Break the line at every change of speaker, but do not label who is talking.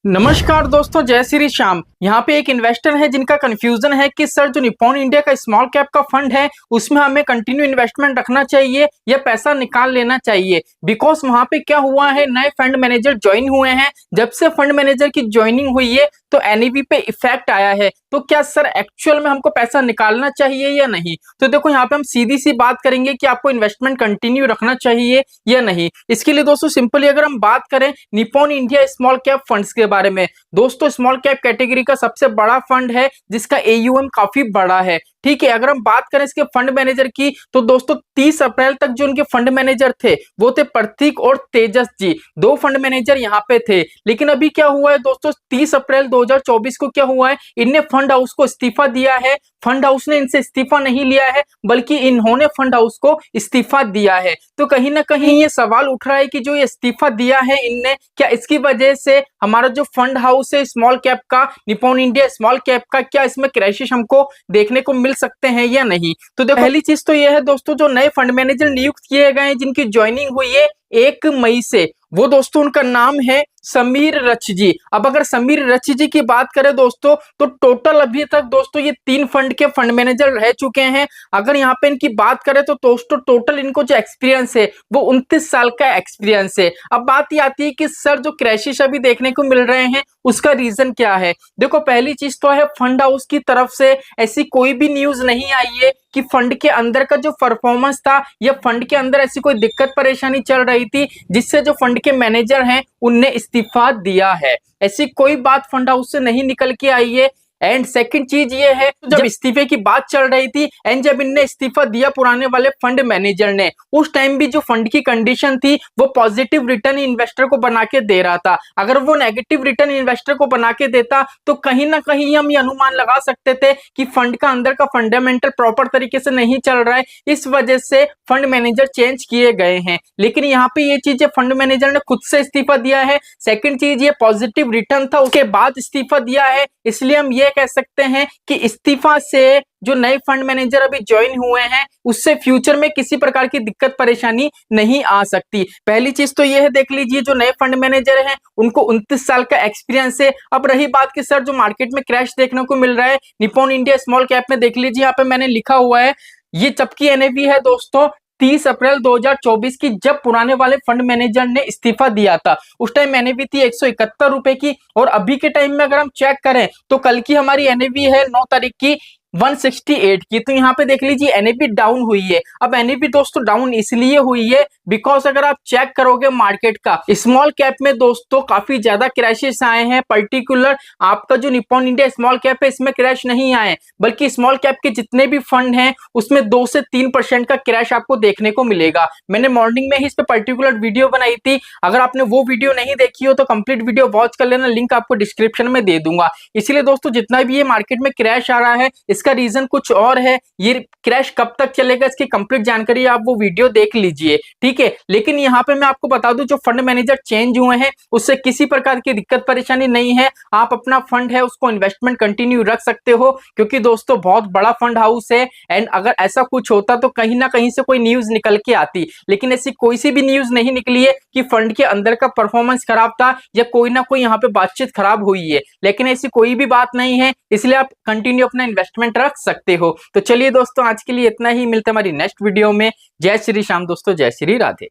नमस्कार दोस्तों, जय श्री श्याम। यहाँ पे एक इन्वेस्टर है जिनका कंफ्यूजन है कि सर जो निप्पॉन इंडिया का स्मॉल कैप का फंड है उसमें हमें कंटिन्यू इन्वेस्टमेंट रखना चाहिए या पैसा निकाल लेना चाहिए। बिकॉज वहाँ पे क्या हुआ है, नए फंड मैनेजर ज्वाइन हुए हैं। जब से फंड मैनेजर की ज्वाइनिंग हुई है तो एनएवी पे इफेक्ट आया है। तो क्या सर एक्चुअल में हमको पैसा निकालना चाहिए या नहीं? तो देखो यहाँ पे हम सीधी सी बात करेंगे कि आपको इन्वेस्टमेंट कंटिन्यू रखना चाहिए या नहीं। इसके लिए दोस्तों सिंपली अगर हम बात करें Nippon India small cap funds के बारे में, दोस्तों स्मॉल कैप कैटेगरी का सबसे बड़ा फंड है जिसका एयूएम काफी बड़ा है। ठीक है, अगर हम बात करें इसके फंड मैनेजर की तो दोस्तों 30 अप्रैल तक जो उनके फंड मैनेजर थे वो थे प्रतीक और तेजस जी, दो फंड मैनेजर यहाँ पे थे। लेकिन अभी क्या हुआ है दोस्तों, 30 अप्रैल 2024 को क्या हुआ है, इनने फंड हाउस को इस्तीफा दिया है। फंड हाउस ने इनसे इस्तीफा नहीं लिया है बल्कि इन्होंने फंड हाउस को इस्तीफा दिया है। तो कहीं ना कहीं ये सवाल उठ रहा है कि जो ये इस्तीफा दिया है इनने, क्या इसकी वजह से हमारा जो फंड हाउस है स्मॉल कैप का, निप्पॉन इंडिया स्मॉल कैप का, क्या इसमें क्रैशेस हमको देखने को मिल सकते हैं या नहीं? तो देखो पहली चीज तो ये है दोस्तों, जो नए फंड मैनेजर नियुक्त किए गए हैं जिनकी ज्वाइनिंग हुई है 1 मई से, वो दोस्तों उनका नाम है समीर रच जी। अब अगर समीर रच जी की बात करें दोस्तों तो टोटल अभी तक दोस्तों ये 3 फंड के फंड मैनेजर रह चुके हैं। अगर यहाँ पे इनकी बात करें तो दोस्तों टोटल इनको जो एक्सपीरियंस है वो 29 साल का एक्सपीरियंस है। अब बात ये आती है कि सर जो क्रैशेस अभी देखने को मिल रहे हैं उसका रीजन क्या है? देखो पहली चीज तो है फंड हाउस की तरफ से ऐसी कोई भी न्यूज नहीं आई है कि फंड के अंदर का जो परफॉर्मेंस था या फंड के अंदर ऐसी कोई दिक्कत परेशानी चल रही थी जिससे जो फंड के मैनेजर हैं उनने इस्तीफा दिया है। ऐसी कोई बात फंड हाउस से नहीं निकल के आई है। एंड सेकंड चीज ये है, जब इस्तीफे की बात चल रही थी एंड जब इनने इस्तीफा दिया पुराने वाले फंड मैनेजर ने, उस टाइम भी जो फंड की कंडीशन थी वो पॉजिटिव रिटर्न इन्वेस्टर को बना के दे रहा था। अगर वो नेगेटिव रिटर्न इन्वेस्टर को बना के देता तो कहीं ना कहीं हम ये अनुमान लगा सकते थे कि फंड का अंदर का फंडामेंटल प्रॉपर तरीके से नहीं चल रहा है, इस वजह से फंड मैनेजर चेंज किए गए हैं। लेकिन यहाँ पे ये चीज फंड मैनेजर ने खुद से इस्तीफा दिया है। सेकंड चीज ये पॉजिटिव रिटर्न था उसके बाद इस्तीफा दिया है, इसलिए हम ये कह सकते हैं कि इस्तीफा से जो नए फंड मैनेजर अभी ज्वाइन हुए हैं उससे फ्यूचर में किसी प्रकार की दिक्कत परेशानी नहीं आ सकती। पहली चीज तो ये है, देख लीजिए जो नए फंड मैनेजर हैं उनको 29 साल का एक्सपीरियंस है। अब रही बात कि सर जो मार्केट में क्रैश देखने को मिल रहा है निप्पॉन इंडिया स्मॉल कैप में, देख लीजिए यहाँ पे मैंने लिखा हुआ है, ये चपकी एनएवी है दोस्तों 30 अप्रैल 2024 की, जब पुराने वाले फंड मैनेजर ने इस्तीफा दिया था उस टाइम एनएवी थी 171 रुपए की। और अभी के टाइम में अगर हम चेक करें तो कल की हमारी एनएवी है 9 तारीख की 168 की। तो यहाँ पे देख लीजिए एनएवी डाउन हुई है। अब एनएवी दोस्तों डाउन इसलिए हुई है बिकॉज अगर आप चेक करोगे मार्केट का स्मॉल कैप में दोस्तों काफी ज्यादा क्रैशेस आए हैं। पर्टिकुलर आपका जो निप्पॉन इंडिया स्मॉल कैप है इसमें क्रैश नहीं आए, बल्कि स्मॉल कैप के जितने भी फंड हैं उसमें 2 से 3% का क्रैश आपको देखने को मिलेगा। मैंने मॉर्निंग में ही इस पे पर्टिकुलर वीडियो बनाई थी, अगर आपने वो वीडियो नहीं देखी हो तो कंप्लीट वीडियो वॉच कर लेना, लिंक आपको डिस्क्रिप्शन में दे दूंगा। इसलिए दोस्तों जितना भी ये मार्केट में क्रैश आ रहा है इसका रीजन कुछ और है। ये क्रैश कब तक चलेगा इसकी कंप्लीट जानकारी आप वो वीडियो देख लीजिए, ठीक है। लेकिन यहाँ पे मैं आपको बता दूं जो फंड मैनेजर चेंज हुए हैं उससे किसी प्रकार की दिक्कत परेशानी नहीं है। आप अपना फंड है उसको इन्वेस्टमेंट कंटिन्यू रख सकते हो क्योंकि दोस्तों बहुत बड़ा फंड हाउस है। एंड अगर ऐसा कुछ होता तो कहीं ना कहीं से कोई न्यूज निकल के आती, लेकिन ऐसी कोई सी भी न्यूज नहीं निकली है कि फंड के अंदर का परफॉर्मेंस खराब था या कोई ना कोई यहाँ पे बातचीत खराब हुई है। लेकिन ऐसी कोई भी बात नहीं है, इसलिए आप कंटिन्यू अपना इन्वेस्टमेंट रख सकते हो। तो चलिए दोस्तों आज के लिए इतना ही, मिलते हैं हमारी नेक्स्ट वीडियो में। जय श्री श्याम दोस्तों, जय श्री राधे।